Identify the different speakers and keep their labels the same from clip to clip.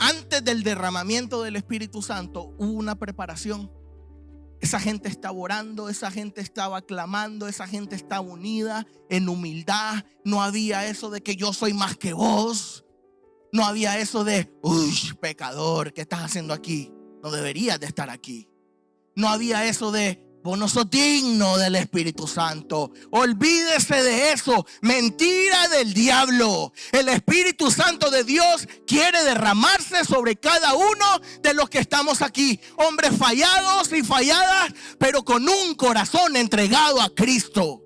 Speaker 1: antes del derramamiento del Espíritu Santo hubo una preparación. Esa gente estaba orando, esa gente estaba clamando, esa gente estaba unida en humildad. No había eso de que yo soy más que vos. No había eso de, uy, pecador, ¿qué estás haciendo aquí? No deberías de estar aquí. No había eso de, vos no sos digno del Espíritu Santo. Olvídese de eso. Mentira del diablo. El Espíritu Santo de Dios quiere derramarse sobre cada uno de los que estamos aquí. Hombres fallados y falladas, pero con un corazón entregado a Cristo.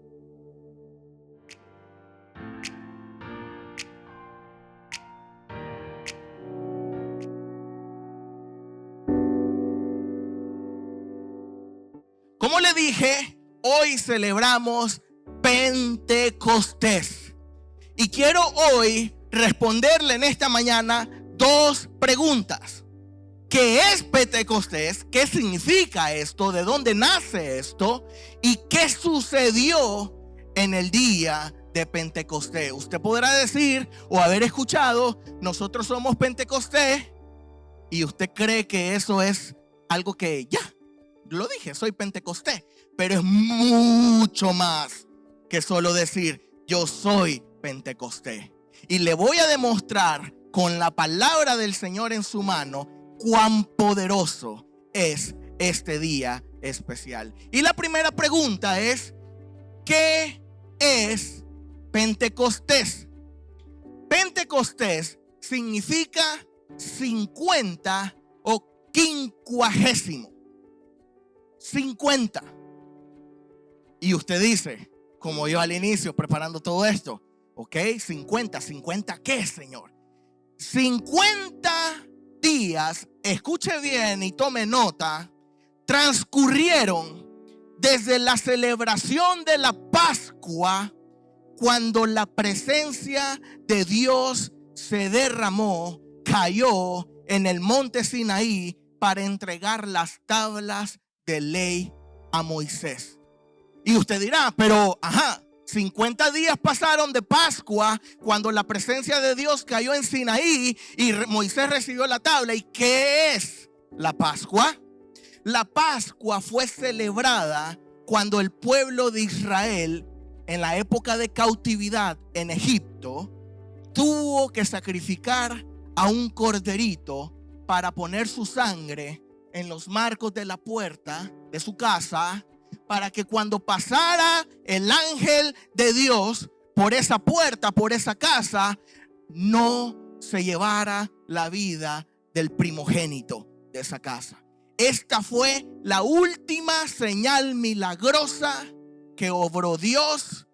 Speaker 1: Como le dije, hoy celebramos Pentecostés. Y quiero hoy responderle en esta mañana dos preguntas. ¿Qué es Pentecostés? ¿Qué significa esto? ¿De dónde nace esto? ¿Y qué sucedió en el día de Pentecostés? Usted podrá decir o haber escuchado, nosotros somos Pentecostés, y usted cree que eso es algo que ya. Lo dije, soy Pentecostés, pero es mucho más que solo decir yo soy Pentecostés. Y le voy a demostrar con la palabra del Señor en su mano cuán poderoso es este día especial. Y la primera pregunta es, ¿qué es Pentecostés? Pentecostés significa 50 o quincuagésimo. 50. Y usted dice, como yo al inicio preparando todo esto, ok, 50 ¿qué, Señor? 50 días, escuche bien y tome nota, transcurrieron desde la celebración de la Pascua, cuando la presencia de Dios se derramó, cayó en el monte Sinaí para entregar las tablas de ley a Moisés. Y usted dirá, pero 50 días pasaron de Pascua, cuando la presencia de Dios cayó en Sinaí y Moisés recibió la tabla. ¿Y qué es la Pascua? La Pascua fue celebrada cuando el pueblo de Israel, en la época de cautividad en Egipto, tuvo que sacrificar a un corderito para poner su sangre en los marcos de la puerta de su casa, para que cuando pasara el ángel de Dios por esa puerta, por esa casa, no se llevara la vida del primogénito de esa casa. Esta fue la última señal milagrosa que obró Dios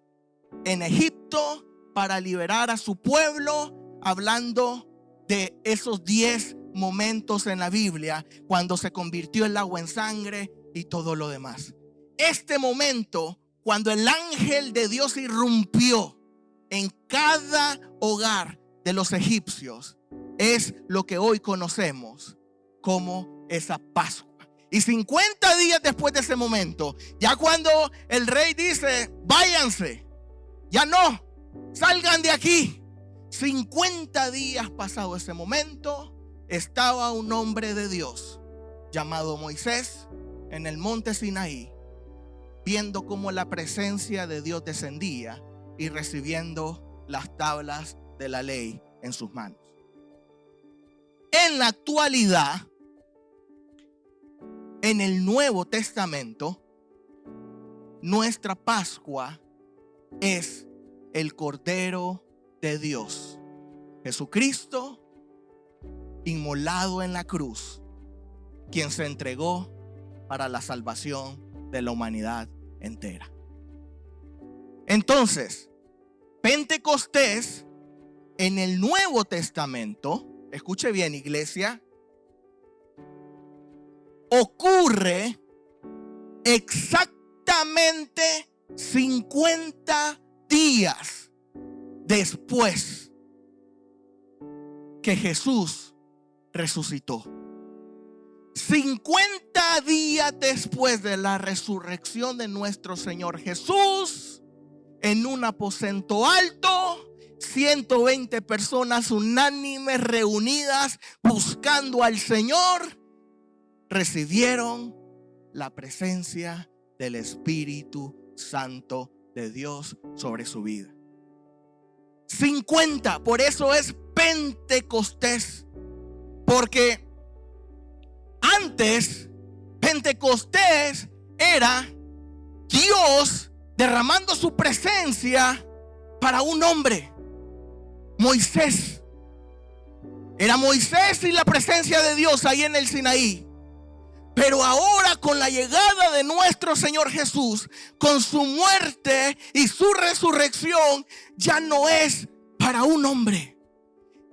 Speaker 1: en Egipto para liberar a su pueblo, hablando de esos 10 momentos en la Biblia, cuando se convirtió el agua en sangre y todo lo demás. Este momento, cuando el ángel de Dios irrumpió en cada hogar de los egipcios, es lo que hoy conocemos como esa Pascua. Y 50 días después de ese momento, ya cuando el rey dice, váyanse, ya no, salgan de aquí. 50 días pasado ese momento, estaba un hombre de Dios llamado Moisés en el monte Sinaí, viendo cómo la presencia de Dios descendía y recibiendo las tablas de la ley en sus manos. En la actualidad, en el Nuevo Testamento, nuestra Pascua es el Cordero de Dios, Jesucristo, inmolado en la cruz, quien se entregó para la salvación de la humanidad entera. Entonces, Pentecostés en el Nuevo Testamento, escuche bien, iglesia, ocurre exactamente 50 días después que Jesús resucitó. 50 días después de la resurrección de nuestro Señor Jesús, en un aposento alto, 120 personas unánimes reunidas buscando al Señor, recibieron la presencia del Espíritu Santo de Dios sobre su vida. 50, por eso es Pentecostés, porque antes Pentecostés era Dios derramando su presencia para un hombre, Moisés. Era Moisés y la presencia de Dios ahí en el Sinaí. Pero ahora, con la llegada de nuestro Señor Jesús, con su muerte y su resurrección, ya no es para un hombre,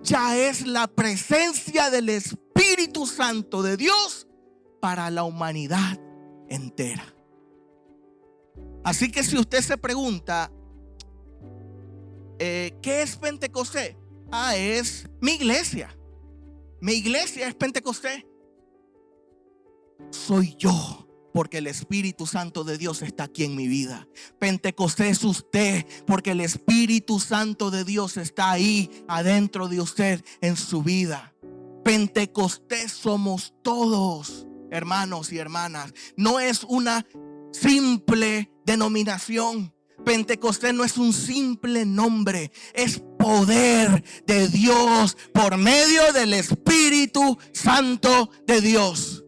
Speaker 1: ya es la presencia del Espíritu Santo de Dios para la humanidad entera. Así que si usted se pregunta, ¿qué es Pentecostés? Es mi iglesia. Mi iglesia es Pentecostés. Soy yo, porque el Espíritu Santo de Dios está aquí en mi vida. Pentecostés es usted, porque el Espíritu Santo de Dios está ahí adentro de usted en su vida. Pentecostés somos todos, hermanos y hermanas. No es una simple denominación. Pentecostés no es un simple nombre, es poder de Dios por medio del Espíritu Santo de Dios.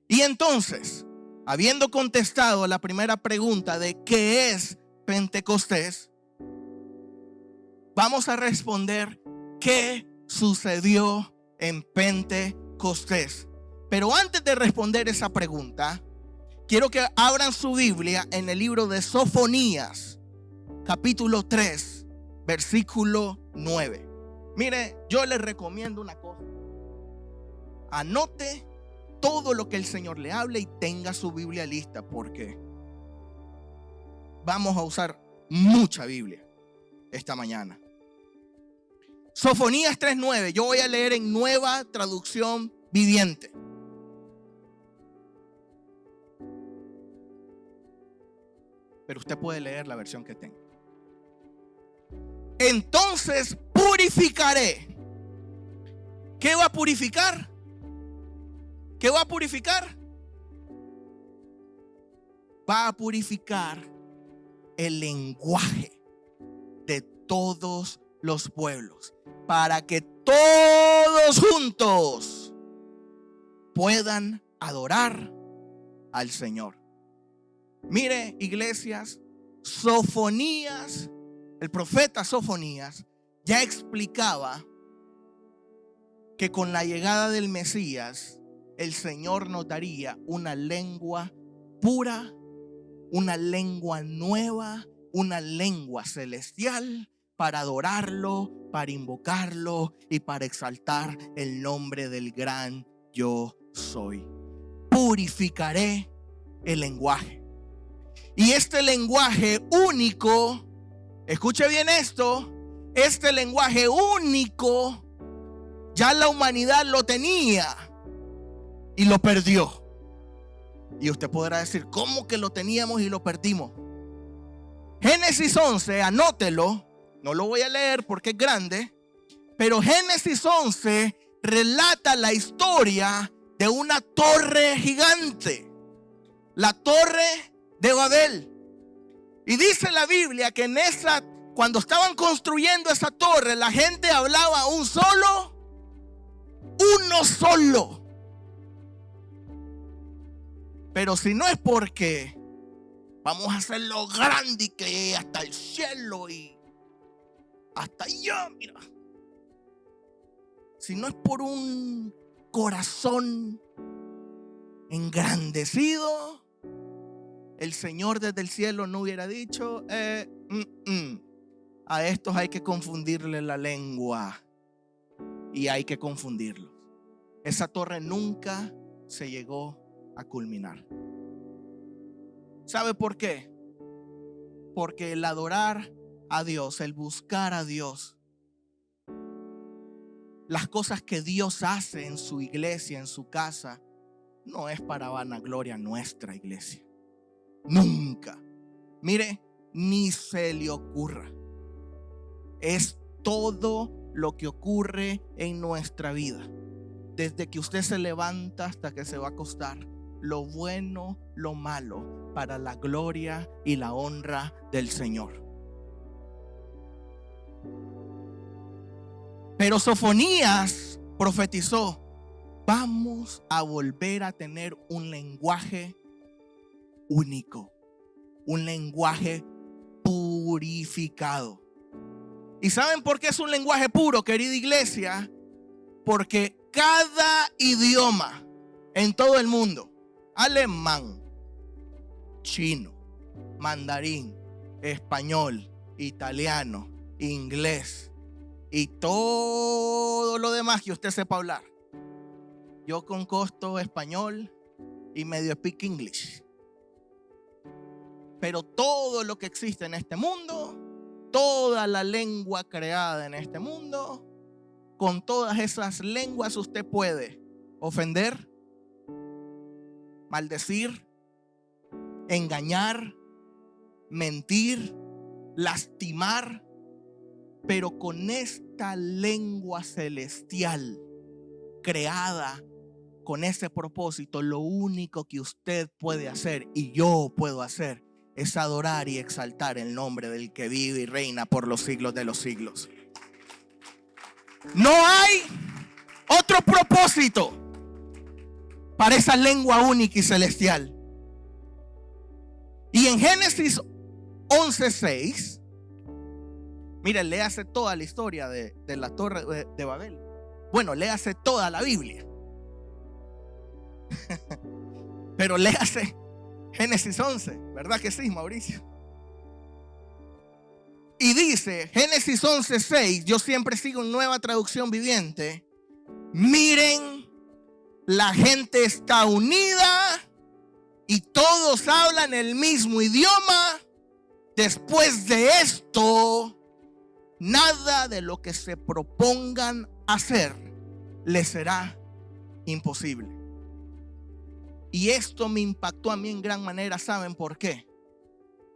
Speaker 1: Y entonces, habiendo contestado la primera pregunta de qué es Pentecostés, vamos a responder qué sucedió en Pentecostés. Pero antes de responder esa pregunta, quiero que abran su Biblia en el libro de Sofonías, capítulo 3, versículo 9. Mire, yo les recomiendo una cosa. Anote todo lo que el Señor le hable y tenga su Biblia lista, porque vamos a usar mucha Biblia esta mañana. Sofonías 3:9. Yo voy a leer en Nueva Traducción Viviente. Pero usted puede leer la versión que tenga. Entonces purificaré. ¿Qué va a purificar? ¿Qué va a purificar? Va a purificar el lenguaje de todos los pueblos, para que todos juntos puedan adorar al Señor. Mire, iglesias, Sofonías, el profeta Sofonías ya explicaba que con la llegada del Mesías, el Señor nos daría una lengua pura, una lengua nueva, una lengua celestial para adorarlo, para invocarlo y para exaltar el nombre del gran yo soy. Purificaré el lenguaje. Y este lenguaje único, escuche bien esto, este lenguaje único ya la humanidad lo tenía y lo perdió. Y usted podrá decir, ¿cómo que lo teníamos y lo perdimos? Génesis 11, anótelo. No lo voy a leer porque es grande, pero Génesis 11 relata la historia de una torre gigante, la torre de Babel. Y dice la Biblia que cuando estaban construyendo esa torre, la gente hablaba uno solo. Pero si no es porque vamos a hacerlo grande y que llegue hasta el cielo y hasta allá, mira. Si no es por un corazón engrandecido, el Señor desde el cielo no hubiera dicho, a estos hay que confundirle la lengua y hay que confundirlos. Esa torre nunca se llegó a culminar. ¿Sabe por qué? Porque el adorar a Dios, el buscar a Dios, las cosas que Dios hace en su iglesia, en su casa, no es para vanagloria nuestra iglesia. Nunca. Mire, ni se le ocurra. Es todo lo que ocurre en nuestra vida. Desde que usted se levanta hasta que se va a acostar. Lo bueno, lo malo, para la gloria y la honra del Señor. Pero Sofonías profetizó: vamos a volver a tener un lenguaje único, un lenguaje purificado. ¿Y saben por qué es un lenguaje puro, querida iglesia? Porque cada idioma en todo el mundo, alemán, chino, mandarín, español, italiano, inglés y todo lo demás que usted sepa hablar. Yo con costo español y medio speak English. Pero todo lo que existe en este mundo, toda la lengua creada en este mundo, con todas esas lenguas usted puede ofender, maldecir, engañar, mentir, lastimar. Pero con esta lengua celestial creada con ese propósito, lo único que usted puede hacer y yo puedo hacer es adorar y exaltar el nombre del que vive y reina por los siglos de los siglos. No hay otro propósito para esa lengua única y celestial. Y en Génesis 11:6, miren, léase toda la historia de la Torre de Babel. Bueno, léase toda la Biblia. Pero léase Génesis 11, ¿verdad que sí, Mauricio? Y dice, Génesis 11:6, yo siempre sigo en Nueva Traducción Viviente: miren, la gente está unida y todos hablan el mismo idioma. Después de esto, nada de lo que se propongan hacer les será imposible. Y esto me impactó a mí en gran manera. ¿Saben por qué?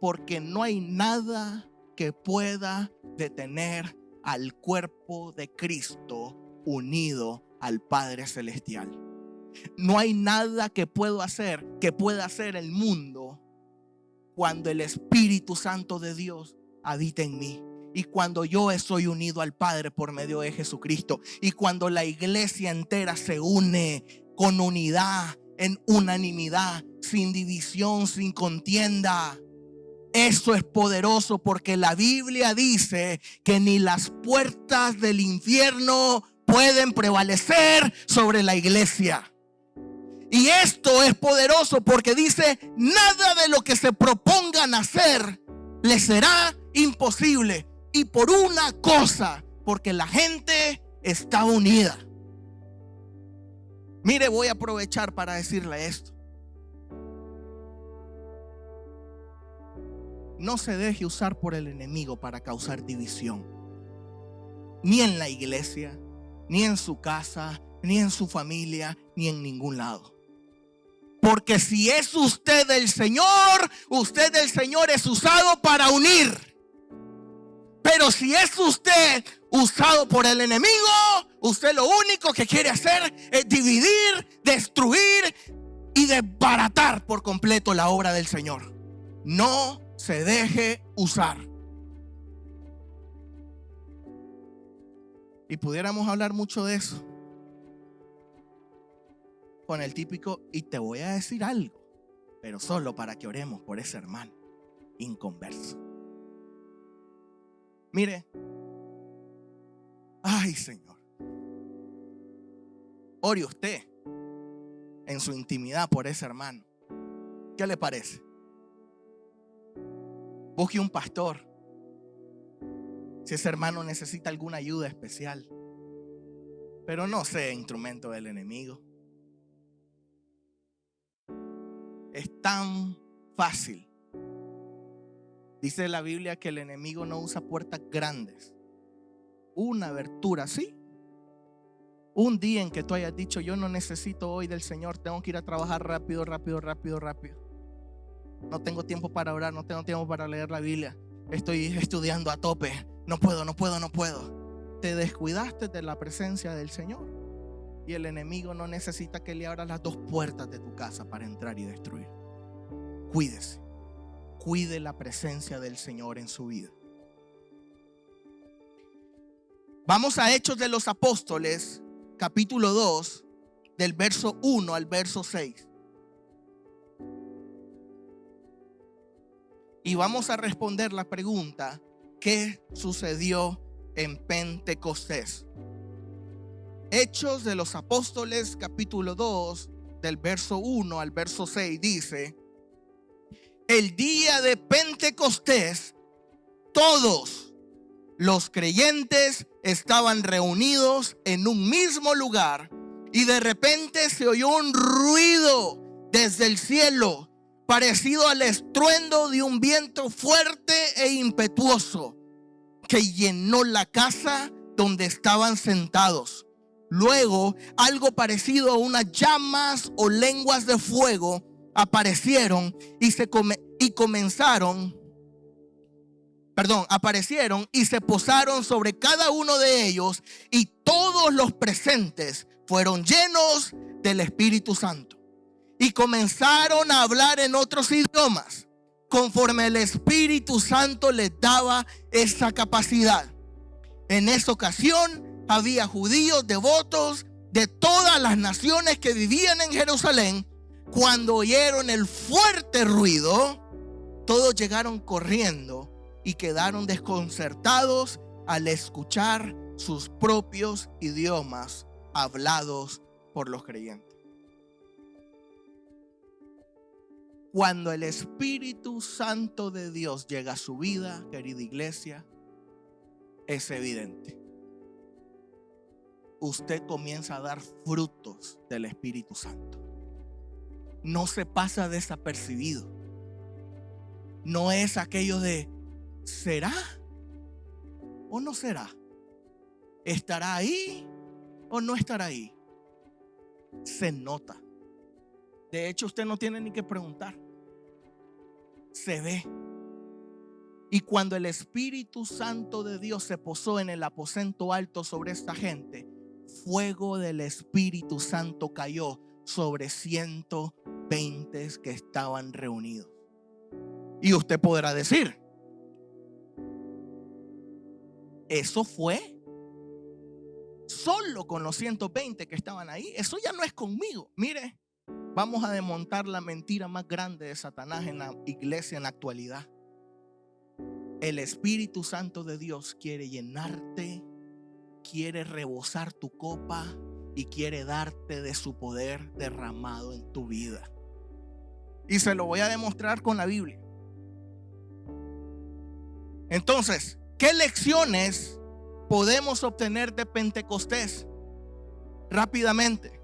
Speaker 1: Porque no hay nada que pueda detener al cuerpo de Cristo unido al Padre Celestial. No hay nada que pueda hacer el mundo cuando el Espíritu Santo de Dios habita en mí. Y cuando yo estoy unido al Padre por medio de Jesucristo. Y cuando la iglesia entera se une con unidad, en unanimidad, sin división, sin contienda. Eso es poderoso, porque la Biblia dice que ni las puertas del infierno pueden prevalecer sobre la iglesia. Y esto es poderoso porque dice: nada de lo que se propongan hacer les será imposible. Y por una cosa, porque la gente está unida. Mire, voy a aprovechar para decirle esto. No se deje usar por el enemigo para causar división. Ni en la iglesia, ni en su casa, ni en su familia, ni en ningún lado. Porque si es usted del Señor es usado para unir. Pero si es usted usado por el enemigo, usted lo único que quiere hacer es dividir, destruir y desbaratar por completo la obra del Señor. No se deje usar. Y pudiéramos hablar mucho de eso con el típico: y te voy a decir algo, pero solo para que oremos por ese hermano inconverso. Mire, ay Señor, ore usted en su intimidad por ese hermano. ¿Qué le parece? Busque un pastor si ese hermano necesita alguna ayuda especial. Pero no sea instrumento del enemigo. Es tan fácil. Dice la Biblia que el enemigo no usa puertas grandes. Una abertura, sí. Un día en que tú hayas dicho: yo no necesito hoy del Señor, tengo que ir a trabajar rápido. no tengo tiempo para orar, no tengo tiempo para leer la Biblia, estoy estudiando a tope, no puedo. Te descuidaste de la presencia del Señor. Y el enemigo no necesita que le abras las dos puertas de tu casa para entrar y destruir. Cuídese. Cuide la presencia del Señor en su vida. Vamos a Hechos de los Apóstoles, capítulo 2, del verso 1 al verso 6. Y vamos a responder la pregunta: ¿qué sucedió en Pentecostés? Hechos de los Apóstoles, capítulo 2, del verso 1 al verso 6 dice: el día de Pentecostés, todos los creyentes estaban reunidos en un mismo lugar, y de repente se oyó un ruido desde el cielo, parecido al estruendo de un viento fuerte e impetuoso, que llenó la casa donde estaban sentados. Luego, algo parecido a unas llamas o lenguas de fuego aparecieron y se posaron sobre cada uno de ellos, y todos los presentes fueron llenos del Espíritu Santo y comenzaron a hablar en otros idiomas, conforme el Espíritu Santo les daba esa capacidad. En esa ocasión había judíos devotos de todas las naciones que vivían en Jerusalén. Cuando oyeron el fuerte ruido, todos llegaron corriendo y quedaron desconcertados al escuchar sus propios idiomas hablados por los creyentes. Cuando el Espíritu Santo de Dios llega a su vida, querida iglesia, es evidente. Usted comienza a dar frutos del Espíritu Santo. No se pasa desapercibido. No es aquello de ¿será o no será? ¿Estará ahí o no estará ahí? Se nota. De hecho, usted no tiene ni que preguntar. Se ve. Y cuando el Espíritu Santo de Dios se posó en el aposento alto sobre esta gente, fuego del Espíritu Santo cayó sobre 120 que estaban reunidos. Y usted podrá decir: eso fue solo con los 120 que estaban ahí. Eso ya no es conmigo. Mire, vamos a desmontar la mentira más grande de Satanás en la iglesia en la actualidad. El Espíritu Santo de Dios quiere llenarte, quiere rebosar tu copa y quiere darte de su poder derramado en tu vida. Y se lo voy a demostrar con la Biblia. Entonces, ¿qué lecciones podemos obtener de Pentecostés? Rápidamente.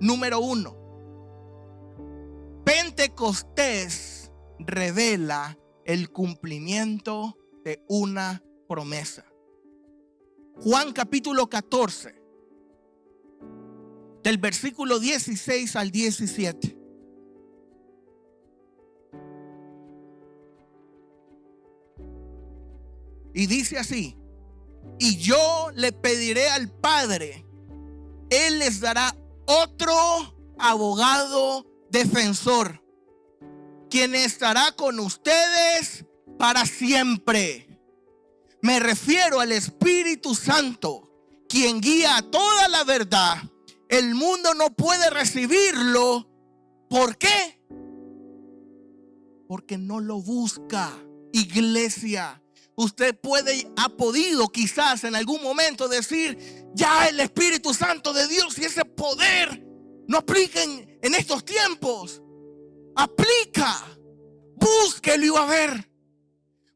Speaker 1: Número 1. Pentecostés revela el cumplimiento de una promesa. Juan capítulo 14, del versículo 16 al 17. Y dice así: y yo le pediré al Padre, Él les dará otro abogado defensor, quien estará con ustedes para siempre. Me refiero al Espíritu Santo, quien guía a toda la verdad. El mundo no puede recibirlo. ¿Por qué? Porque no lo busca. Iglesia, usted ha podido quizás en algún momento decir: ya el Espíritu Santo de Dios y ese poder no apliquen en estos tiempos. Aplica. Búsquelo y va a ver.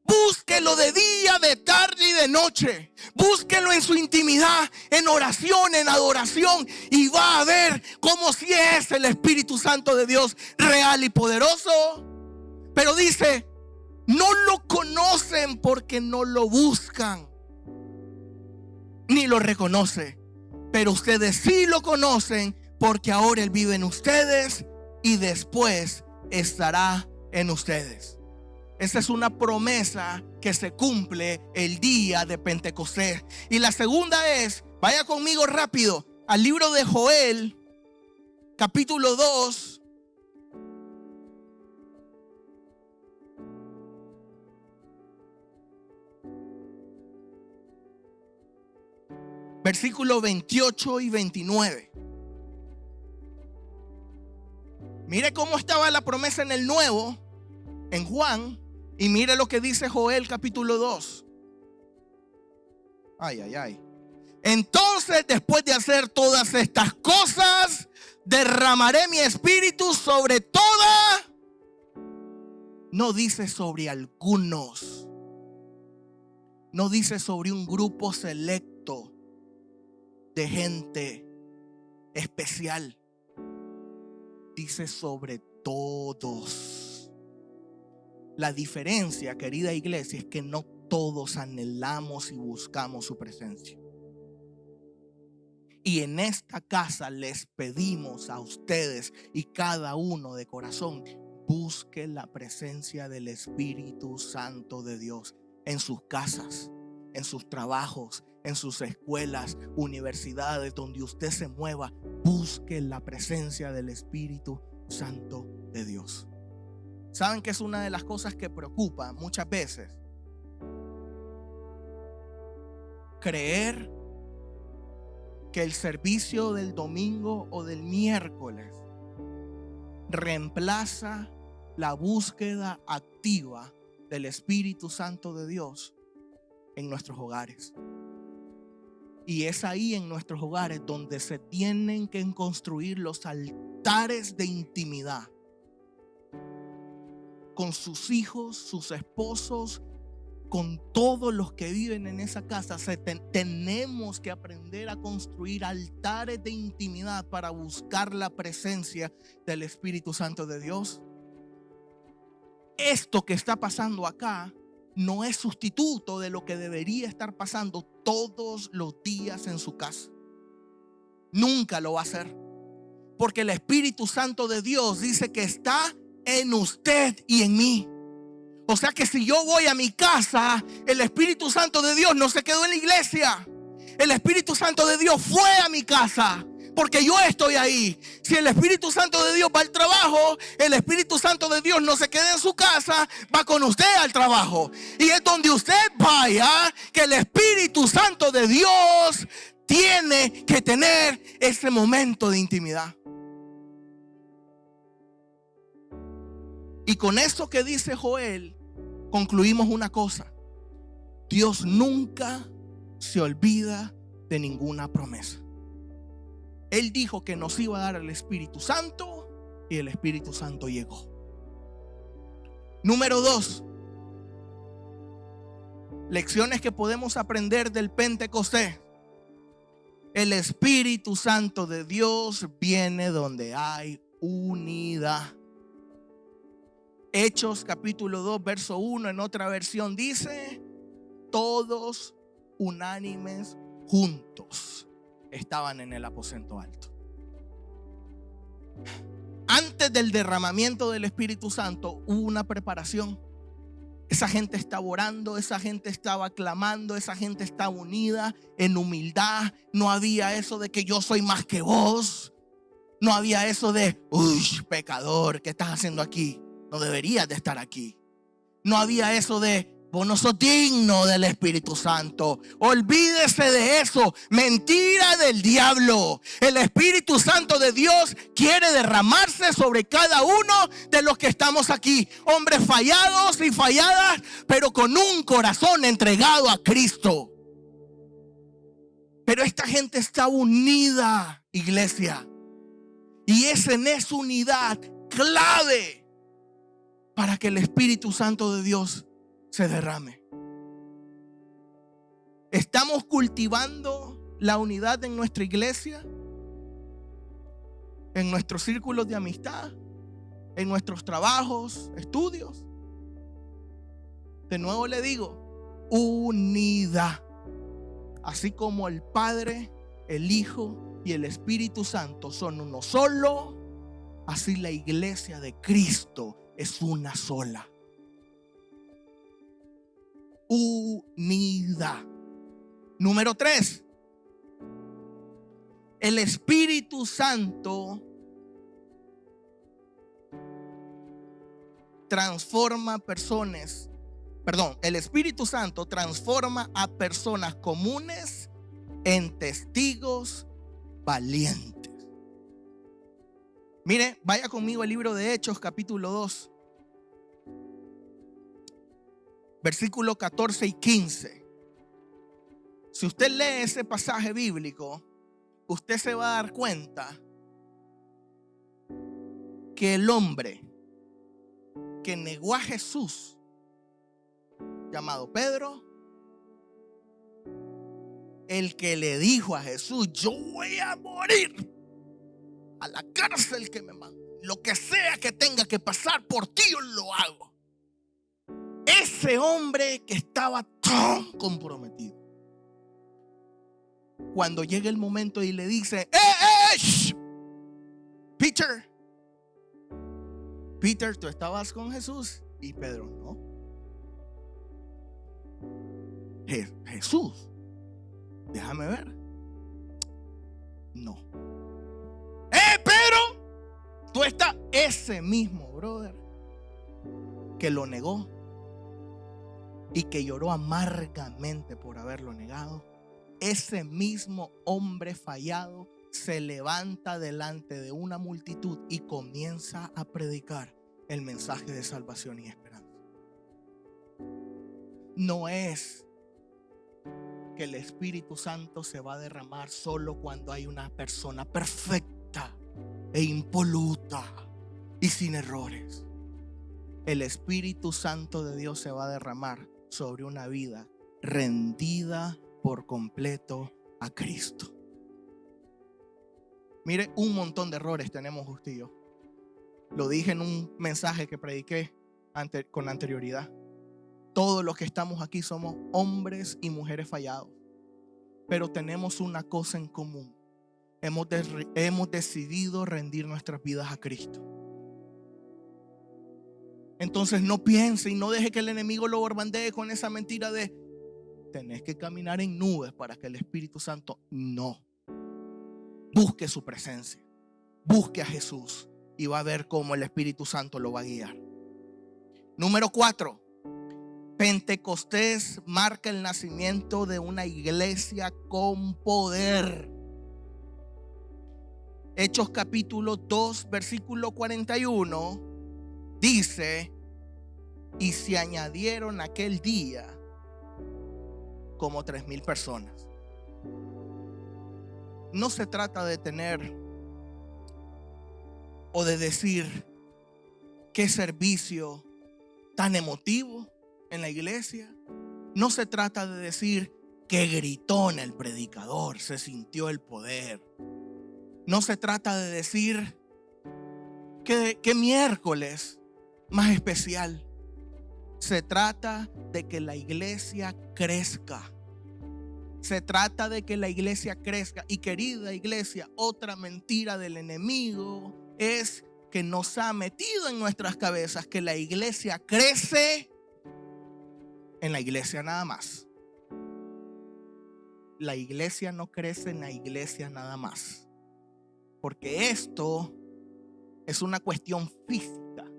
Speaker 1: Búsquelo de día, de tarde y de noche. Búsquelo en su intimidad, en oración, en adoración, y va a ver cómo si es el Espíritu Santo de Dios real y poderoso. Pero dice: no lo conocen porque no lo buscan, ni lo reconoce. Pero ustedes sí lo conocen, porque ahora Él vive en ustedes y después estará en ustedes. Esa es una promesa que se cumple el día de Pentecostés. Y la segunda es, vaya conmigo rápido al libro de Joel, capítulo 2. Versículos 28 y 29. Mire cómo estaba la promesa en el Nuevo, en Juan, y mire lo que dice Joel capítulo 2. Ay, ay, ay. Entonces, después de hacer todas estas cosas, derramaré mi espíritu sobre toda. No dice sobre algunos. No dice sobre un grupo selecto de gente especial. Dice sobre todos. La diferencia, querida iglesia, es que no todos anhelamos y buscamos su presencia. Y en esta casa les pedimos a ustedes y cada uno de corazón, busque la presencia del Espíritu Santo de Dios en sus casas, en sus trabajos, en sus escuelas, universidades, donde usted se mueva. Busque la presencia del Espíritu Santo de Dios. ¿Saben que es una de las cosas que preocupa muchas veces? Creer que el servicio del domingo o del miércoles reemplaza la búsqueda activa del Espíritu Santo de Dios en nuestros hogares. Y es ahí en nuestros hogares donde se tienen que construir los altares de intimidad con sus hijos, sus esposos, con todos los que viven en esa casa. Tenemos que aprender a construir altares de intimidad para buscar la presencia del Espíritu Santo de Dios. Esto que está pasando acá no es sustituto de lo que debería estar pasando todos los días en su casa. Nunca lo va a hacer, porque el Espíritu Santo de Dios dice que está en usted y en mí. O sea que si yo voy a mi casa, el Espíritu Santo de Dios no se quedó en la iglesia. El Espíritu Santo de Dios fue a mi casa, porque yo estoy ahí. Si el Espíritu Santo de Dios va al trabajo, el Espíritu Santo de Dios no se queda en su casa, va con usted al trabajo. Y es donde usted vaya que el Espíritu Santo de Dios tiene que tener ese momento de intimidad. Y con esto que dice Joel, concluimos una cosa: Dios nunca se olvida de ninguna promesa. Él dijo que nos iba a dar el Espíritu Santo y el Espíritu Santo llegó. Número 2, lecciones que podemos aprender del Pentecostés. El Espíritu Santo de Dios viene donde hay unidad. Hechos capítulo 2 verso 1 en otra versión dice: todos unánimes juntos estaban en el aposento alto. Antes del derramamiento del Espíritu Santo hubo una preparación. Esa gente estaba orando, esa gente estaba clamando, esa gente estaba unida en humildad. No había eso de que yo soy más que vos. No había eso de, uy, pecador, ¿qué estás haciendo aquí? No deberías de estar aquí. No había eso de, vos no sos digno del Espíritu Santo. Olvídese de eso. Mentira del diablo. El Espíritu Santo de Dios quiere derramarse sobre cada uno de los que estamos aquí. Hombres fallados y falladas, pero con un corazón entregado a Cristo. Pero esta gente está unida, iglesia. Y es en esa unidad clave para que el Espíritu Santo de Dios se derrame. ¿Estamos cultivando la unidad en nuestra iglesia? ¿En nuestros círculos de amistad? ¿En nuestros trabajos, estudios? De nuevo le digo, unidad. Así como el Padre, el Hijo y el Espíritu Santo son uno solo, así la iglesia de Cristo es una sola. Unida. Número 3. El Espíritu Santo el Espíritu Santo transforma a personas comunes en testigos valientes. Mire, vaya conmigo al libro de Hechos, capítulo 2, versículos 14 y 15. Si usted lee ese pasaje bíblico, usted se va a dar cuenta que el hombre que negó a Jesús, llamado Pedro, el que le dijo a Jesús: yo voy a morir a la cárcel que me mande, lo que sea que tenga que pasar por ti, yo lo hago. Ese hombre que estaba tan comprometido, cuando llega el momento y le dice: shh, Peter, tú estabas con Jesús. Y Pedro: no. Jesús, déjame ver. No. Pedro, tú estás. Ese mismo brother que lo negó y que lloró amargamente por haberlo negado, ese mismo hombre fallado se levanta delante de una multitud y comienza a predicar el mensaje de salvación y esperanza. No es que el Espíritu Santo se va a derramar solo cuando hay una persona perfecta e impoluta y sin errores. El Espíritu Santo de Dios se va a derramar sobre una vida rendida por completo a Cristo. Mire, un montón de errores tenemos usted y yo. Lo dije en un mensaje que prediqué con anterioridad. Todos los que estamos aquí somos hombres y mujeres fallados, pero tenemos una cosa en común: hemos decidido rendir nuestras vidas a Cristo. Entonces no piense y no deje que el enemigo lo bombardee con esa mentira de tenés que caminar en nubes para que el Espíritu Santo. No. Busque su presencia, busque a Jesús y va a ver cómo el Espíritu Santo lo va a guiar. Número 4. Pentecostés marca el nacimiento de una iglesia con poder. Hechos capítulo 2, versículo 41 dice: y se añadieron aquel día como 3,000 personas. No se trata de tener o de decir qué servicio tan emotivo en la iglesia. No se trata de decir que gritó en el predicador, se sintió el poder. No se trata de decir que miércoles más especial. Se trata de que la iglesia crezca. Se trata de que la iglesia crezca. Y querida iglesia, otra mentira del enemigo es que nos ha metido en nuestras cabezas que la iglesia crece en la iglesia nada más. La iglesia no crece en la iglesia nada más, porque esto es una cuestión física,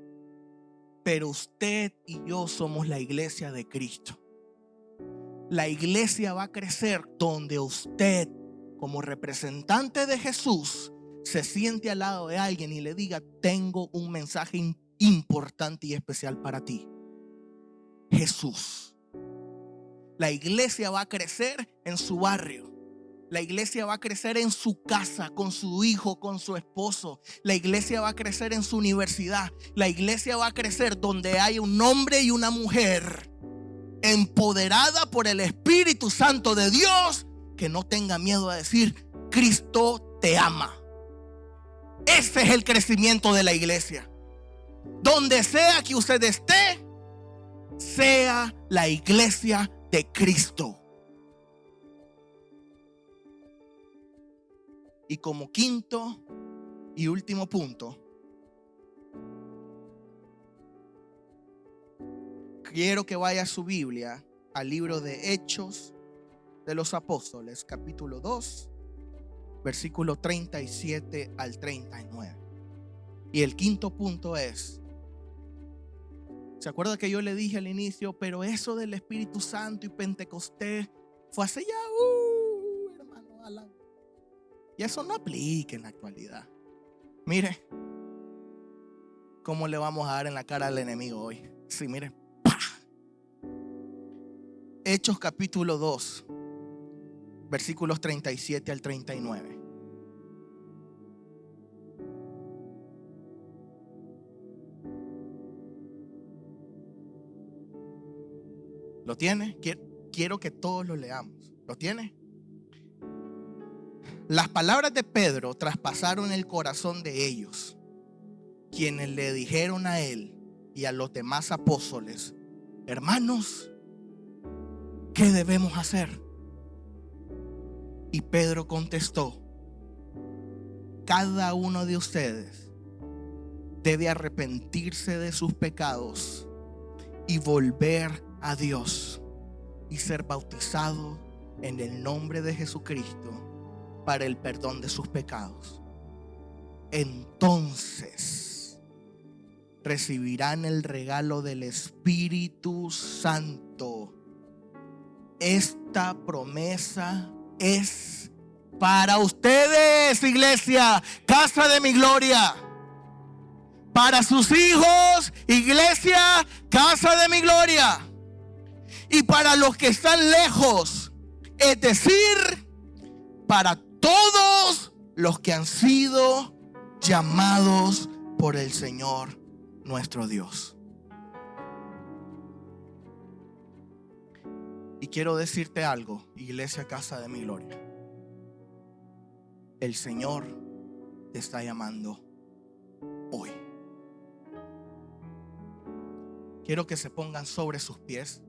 Speaker 1: pero usted y yo somos la iglesia de Cristo. La iglesia va a crecer donde usted, como representante de Jesús, se siente al lado de alguien y le diga: tengo un mensaje importante y especial para ti, Jesús. La iglesia va a crecer en su barrio. La iglesia va a crecer en su casa, con su hijo, con su esposo. La iglesia va a crecer en su universidad. La iglesia va a crecer donde hay un hombre y una mujer empoderada por el Espíritu Santo de Dios, que no tenga miedo a decir: Cristo te ama. Ese es el crecimiento de la iglesia. Donde sea que usted esté, sea la iglesia de Cristo. Y como quinto y último punto, quiero que vaya a su Biblia al libro de Hechos de los Apóstoles, capítulo 2, versículo 37 al 39. Y el quinto punto es, ¿se acuerda que yo le dije al inicio, pero eso del Espíritu Santo y Pentecostés fue hace ya, hermano Alan? Y eso no aplica en la actualidad. Mire cómo le vamos a dar en la cara al enemigo hoy. Sí, mire. ¡Pah! Hechos capítulo 2, versículos 37 al 39. ¿Lo tiene? Quiero que todos lo leamos. ¿Lo tiene? Las palabras de Pedro traspasaron el corazón de ellos, quienes le dijeron a él y a los demás apóstoles: hermanos, ¿qué debemos hacer? Y Pedro contestó: cada uno de ustedes debe arrepentirse de sus pecados y volver a Dios y ser bautizado en el nombre de Jesucristo para el perdón de sus pecados. Entonces recibirán el regalo del Espíritu Santo. Esta promesa es para ustedes, iglesia, casa de mi gloria. Para sus hijos, iglesia, casa de mi gloria. Y para los que están lejos, es decir, para todos los que han sido llamados por el Señor nuestro Dios. Y quiero decirte algo, iglesia, casa de mi gloria. El Señor te está llamando hoy. Quiero que se pongan sobre sus pies.